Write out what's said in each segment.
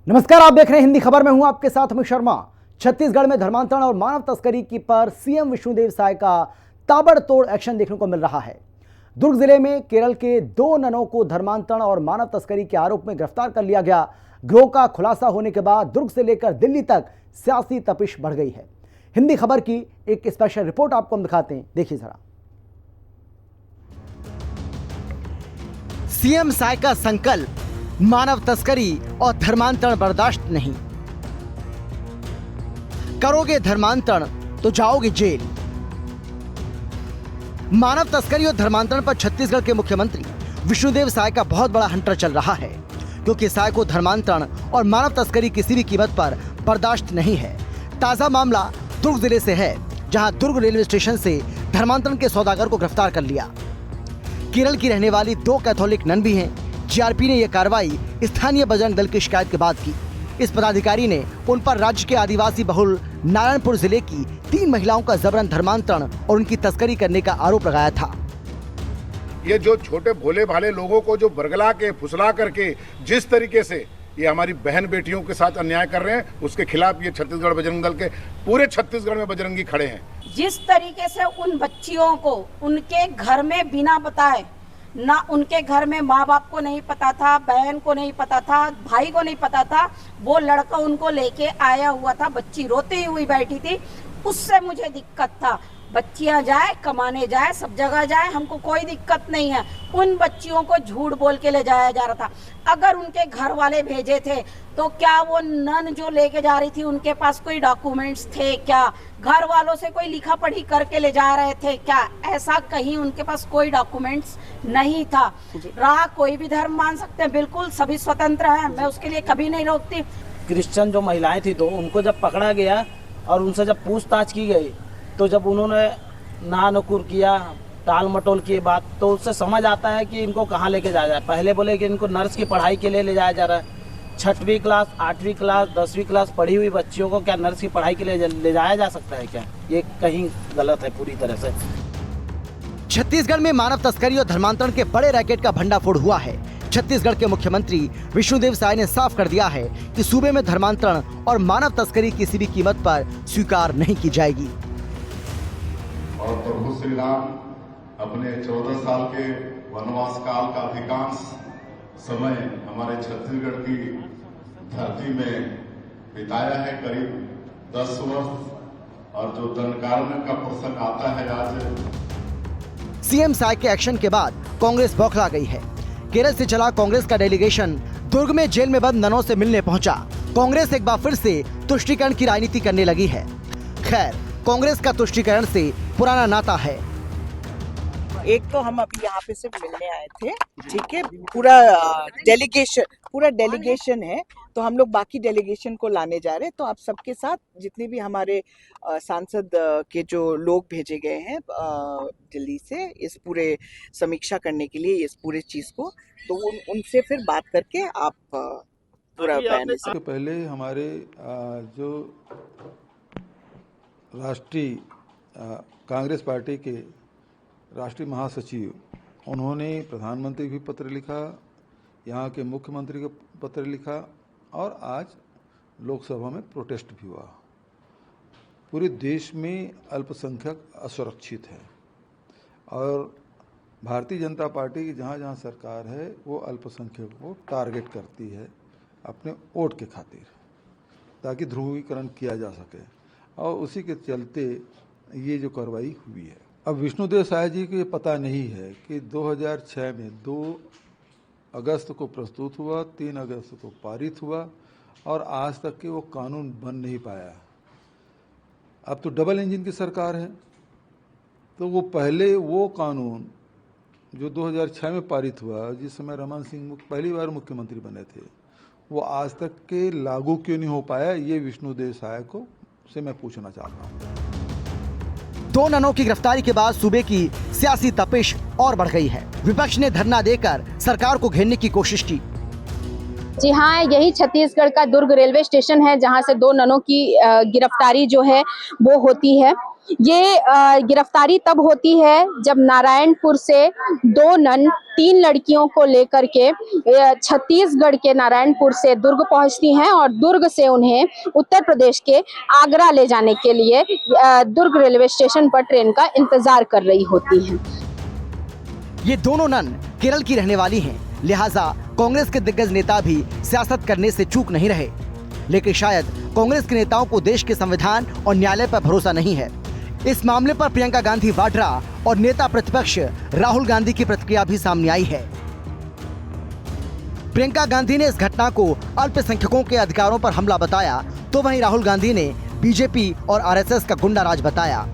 नमस्कार, आप देख रहे हैं हिंदी खबर में हूं आपके साथ अमित शर्मा। छत्तीसगढ़ में धर्मांतरण और मानव तस्करी की पर सीएम विष्णुदेव साय का ताबड़तोड़ एक्शन देखने को मिल रहा है। दुर्ग जिले में केरल के 2 ननों को धर्मांतरण और मानव तस्करी के आरोप में गिरफ्तार कर लिया गया। गिरोह का खुलासा होने के बाद दुर्ग से लेकर दिल्ली तक सियासी तपिश बढ़ गई है। हिंदी खबर की एक स्पेशल रिपोर्ट आपको हम दिखाते हैं, देखिए जरा। सीएम साय का संकल्प, मानव तस्करी और धर्मांतरण बर्दाश्त नहीं। करोगे धर्मांतरण तो जाओगे जेल। मानव तस्करी और धर्मांतरण पर छत्तीसगढ़ के मुख्यमंत्री विष्णुदेव साय का बहुत बड़ा हंटर चल रहा है, क्योंकि साय को धर्मांतरण और मानव तस्करी किसी भी कीमत पर बर्दाश्त नहीं है। ताजा मामला दुर्ग जिले से है, जहां दुर्ग रेलवे स्टेशन से धर्मांतरण के सौदागर को गिरफ्तार कर लिया। केरल की रहने वाली 2 कैथोलिक नन भी हैं। जीआरपी ने यह कार्रवाई स्थानीय बजरंग दल की शिकायत के बाद की। इस पदाधिकारी ने उन पर राज्य के आदिवासी बहुल नारायणपुर जिले की 3 महिलाओं का जबरन धर्मांतरण और उनकी तस्करी करने का आरोप लगाया था। ये जो छोटे भोले भाले लोगों को जो बरगला के फुसला करके जिस तरीके से ये हमारी बहन बेटियों के साथ अन्याय कर रहे हैं, उसके खिलाफ ये छत्तीसगढ़ बजरंग दल के पूरे छत्तीसगढ़ में बजरंगी खड़े हैं। जिस तरीके से उन बच्चियों को उनके घर में बिना बताए, ना उनके घर में माँ बाप को नहीं पता था, बहन को नहीं पता था, भाई को नहीं पता था, वो लड़का उनको लेके आया हुआ था, बच्ची रोती हुई बैठी थी, उससे मुझे दिक्कत था। बच्चियां जाए, कमाने जाए, सब जगह जाए, हमको कोई दिक्कत नहीं है। उन बच्चियों को झूठ बोल के ले जाया जा रहा था। अगर उनके घर वाले भेजे थे तो क्या वो नन जो लेके जा रही थी उनके पास कोई डॉक्यूमेंट्स थे क्या? घर वालों से कोई लिखा पढ़ी करके ले जा रहे थे क्या? ऐसा कहीं उनके पास कोई डॉक्यूमेंट्स नहीं था। रहा कोई भी धर्म मान सकते हैं, बिल्कुल सभी स्वतंत्र हैं, मैं उसके लिए कभी नहीं रोकती। क्रिश्चियन जो महिलाएं थी तो उनको जब पकड़ा गया और उनसे जब पूछताछ की गई, तो जब उन्होंने नानुकुर किया, टाल मटोल की बात, तो उससे समझ आता है कि इनको कहाँ लेके जाया जाए। पहले बोले कि इनको नर्स की पढ़ाई के लिए ले जाया जा रहा है। 6वीं क्लास, 8वीं क्लास, 10वीं क्लास पढ़ी हुई बच्चियों को क्या नर्स की पढ़ाई के लिए ले जाया जा सकता है क्या? ये कहीं गलत है पूरी तरह से। छत्तीसगढ़ में मानव तस्करी और धर्मांतरण के बड़े रैकेट का भंडाफोड़ हुआ है। छत्तीसगढ़ के मुख्यमंत्री विष्णुदेव साय ने साफ कर दिया है कि सूबे में धर्मांतरण और मानव तस्करी किसी भी कीमत पर स्वीकार नहीं की जाएगी। और प्रभु श्री राम अपने 14 साल के वनवास काल का अधिकांश समय हमारे छत्तीसगढ़ की धरती में बिताया है, करीब 10 वर्ष। और जो दंडकारण्य का प्रसंग आता है आज, सीएम साय के एक्शन के बाद कांग्रेस बौखला गई है। केरल से चला कांग्रेस का डेलीगेशन दुर्ग में जेल में बंद ननों से मिलने पहुंचा। कांग्रेस एक बार फिर से तुष्टीकरण की राजनीति करने लगी है। खैर, कांग्रेस का तुष्टीकरण से पुराना नाता है। एक तो हम अभी यहाँ पे सिर्फ मिलने आए थे, ठीक है, पूरा डेलीगेशन है, तो हम लोग बाकी डेलीगेशन को लाने जा रहे हैं। तो आप सबके साथ जितने भी हमारे सांसद के जो लोग भेजे गए हैं दिल्ली से इस पूरे समीक्षा करने के लिए इस पूरे चीज को, तो उनसे फिर बात करके आप पूरा बयान। पहले हमारे जो राष्ट्रीय कांग्रेस पार्टी के राष्ट्रीय महासचिव, उन्होंने प्रधानमंत्री भी पत्र लिखा, यहाँ के मुख्यमंत्री को पत्र लिखा और आज लोकसभा में प्रोटेस्ट भी हुआ। पूरे देश में अल्पसंख्यक असुरक्षित है और भारतीय जनता पार्टी की जहाँ जहाँ सरकार है वो अल्पसंख्यक को टारगेट करती है अपने वोट के खातिर, ताकि ध्रुवीकरण किया जा सके। और उसी के चलते ये जो कार्रवाई हुई है। अब विष्णुदेव साय जी को ये पता नहीं है कि 2006 में 2 अगस्त को प्रस्तुत हुआ, 3 अगस्त को पारित हुआ और आज तक के वो कानून बन नहीं पाया। अब तो डबल इंजन की सरकार है, तो वो पहले वो कानून जो 2006 में पारित हुआ, जिस समय रमन सिंह पहली बार मुख्यमंत्री बने थे, वो आज तक के लागू क्यों नहीं हो पाया, ये विष्णुदेव साय को से मैं पूछना चाहता हूँ। 2 ननों की गिरफ्तारी के बाद सूबे की सियासी तपिश और बढ़ गई है। विपक्ष ने धरना देकर सरकार को घेरने की कोशिश की। जी हाँ, यही छत्तीसगढ़ का दुर्ग रेलवे स्टेशन है, जहां से 2 ननों की गिरफ्तारी जो है वो होती है। ये गिरफ्तारी तब होती है जब नारायणपुर से 2 नन 3 लड़कियों को लेकर के छत्तीसगढ़ के नारायणपुर से दुर्ग पहुंचती हैं और दुर्ग से उन्हें उत्तर प्रदेश के आगरा ले जाने के लिए दुर्ग रेलवे स्टेशन पर ट्रेन का इंतजार कर रही होती हैं। ये दोनों नन केरल की रहने वाली हैं, लिहाजा कांग्रेस के दिग्गज नेता भी सियासत करने से चूक नहीं रहे। लेकिन शायद कांग्रेस के नेताओं को देश के संविधान और न्यायालय पर भरोसा नहीं है। इस मामले पर प्रियंका गांधी वाड्रा और नेता प्रतिपक्ष राहुल गांधी की प्रतिक्रिया भी सामने आई है। प्रियंका गांधी ने इस घटना को अल्पसंख्यकों के अधिकारों पर हमला बताया, तो वहीं राहुल गांधी ने बीजेपी और आरएसएस का गुंडा राज बताया।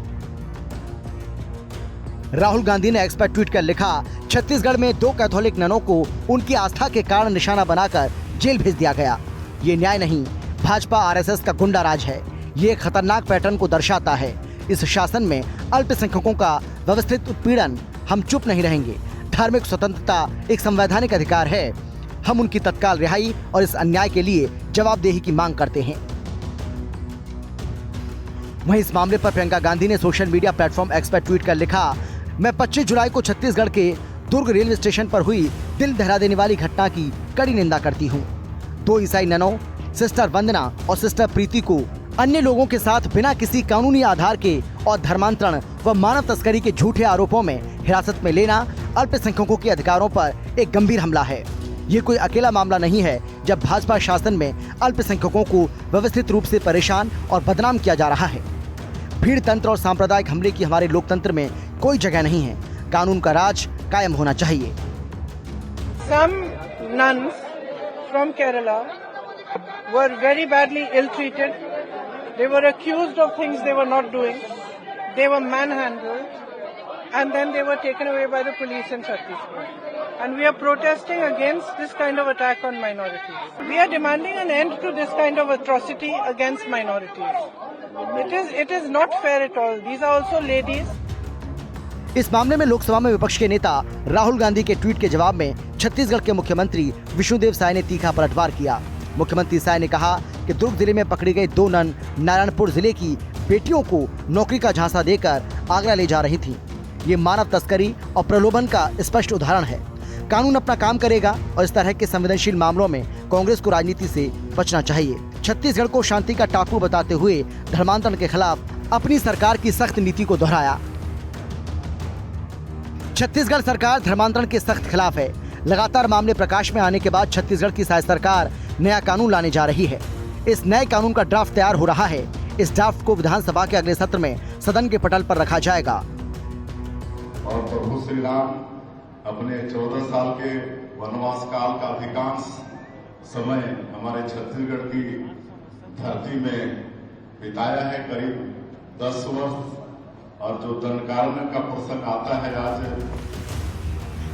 राहुल गांधी ने एक्स पर ट्वीट कर लिखा, छत्तीसगढ़ में 2 कैथोलिक ननों को उनकी आस्था के कारण निशाना बनाकर जेल भेज दिया गया। ये न्याय नहीं, भाजपा आरएसएस का गुंडा राज है। ये खतरनाक पैटर्न को दर्शाता है। इस शासन में अल्पसंख्यकों का व्यवस्थित उत्पीड़न। हम चुप नहीं रहेंगे। धार्मिक स्वतंत्रता एक संवैधानिक अधिकार है। हम उनकी तत्काल रिहाई और इस अन्याय के लिए जवाबदेही की मांग करते हैं। वहीं इस मामले पर प्रियंका गांधी ने सोशल मीडिया प्लेटफॉर्म एक्स पर ट्वीट कर लिखा, मैं 25 जुलाई को छत्तीसगढ़ के दुर्ग रेलवे स्टेशन पर हुई दिल दहला देने वाली घटना की कड़ी निंदा करती हूँ। 2 ईसाई ननों, सिस्टर वंदना और सिस्टर प्रीति को अन्य लोगों के साथ बिना किसी कानूनी आधार के और धर्मांतरण व मानव तस्करी के झूठे आरोपों में हिरासत में लेना अल्पसंख्यकों के अधिकारों पर एक गंभीर हमला है। ये कोई अकेला मामला नहीं है जब भाजपा शासन में अल्पसंख्यकों को व्यवस्थित रूप से परेशान और बदनाम किया जा रहा है। भीड़ तंत्र और सांप्रदायिक हमले की हमारे लोकतंत्र में कोई जगह नहीं है। कानून का राज कायम होना चाहिए। Some nuns from Kerala were very badly ill-treated. They were accused of things they were not doing. They were manhandled, and then they were taken away by the police in Chhattisgarh. And we are protesting against this kind of attack on minorities. We are demanding an end to this kind of atrocity against minorities. It is not fair at all. These are also ladies. इस मामले में लोकसभा में विपक्ष के नेता राहुल गांधी के tweet के जवाब में छत्तीसगढ़ के मुख्यमंत्री विष्णुदेव साय ने तीखा पलटवार किया। मुख्यमंत्री साय ने कहा कि दुर्ग जिले में पकड़ी गई 2 नन नारायणपुर जिले की बेटियों को नौकरी का झांसा देकर आगरा ले जा रही थी। ये मानव तस्करी और प्रलोभन का स्पष्ट उदाहरण है। कानून अपना काम करेगा और इस तरह के संवेदनशील मामलों में कांग्रेस को राजनीति से बचना चाहिए। छत्तीसगढ़ को शांति का टापू बताते हुए धर्मांतरण के खिलाफ अपनी सरकार की सख्त नीति को दोहराया। छत्तीसगढ़ सरकार धर्मांतरण के सख्त खिलाफ है। लगातार मामले प्रकाश में आने के बाद छत्तीसगढ़ की शायद सरकार नया कानून लाने जा रही है। इस नए कानून का ड्राफ्ट तैयार हो रहा है। इस ड्राफ्ट को विधानसभा के अगले सत्र में सदन के पटल पर रखा जाएगा। और प्रभु श्री राम अपने 14 साल के वनवास काल का अधिकांश समय हमारे छत्तीसगढ़ की धरती में बिताया है, करीब 10 वर्ष। और जो दंडकारण्य का प्रसंग आता है आज,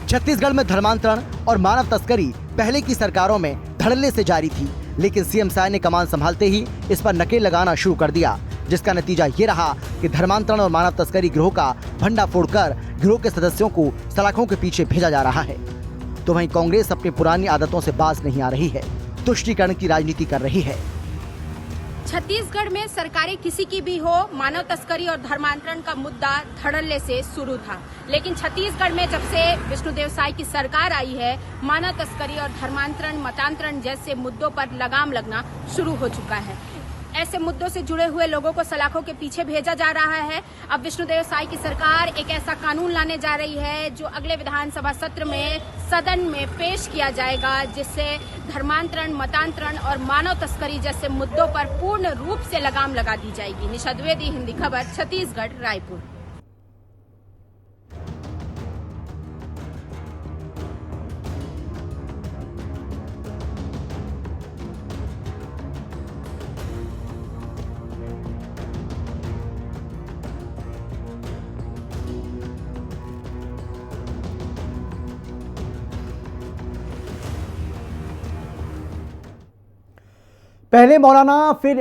छत्तीसगढ़ में धर्मांतरण और मानव तस्करी पहले की सरकारों में धड़ल्ले से जारी थी, लेकिन सीएम साय ने कमान संभालते ही इस पर नकेल लगाना शुरू कर दिया, जिसका नतीजा ये रहा कि धर्मांतरण और मानव तस्करी गिरोह का भंडाफोड़ कर गिरोह के सदस्यों को सलाखों के पीछे भेजा जा रहा है। तो वहीं कांग्रेस अपनी पुरानी आदतों से बाज नहीं आ रही है, तुष्टीकरण की राजनीति कर रही है। छत्तीसगढ़ में सरकारें किसी की भी हो, मानव तस्करी और धर्मांतरण का मुद्दा धड़ल्ले से शुरू था, लेकिन छत्तीसगढ़ में जब से विष्णुदेव साय की सरकार आई है, मानव तस्करी और धर्मांतरण मतांतरण जैसे मुद्दों पर लगाम लगना शुरू हो चुका है। ऐसे मुद्दों से जुड़े हुए लोगों को सलाखों के पीछे भेजा जा रहा है। अब विष्णुदेव साय की सरकार एक ऐसा कानून लाने जा रही है जो अगले विधानसभा सत्र में सदन में पेश किया जाएगा, जिससे धर्मांतरण, मतांतरण और मानव तस्करी जैसे मुद्दों पर पूर्ण रूप से लगाम लगा दी जाएगी। निशा द्विवेदी, हिंदी खबर, छत्तीसगढ़, रायपुर। पहले मौलाना फिर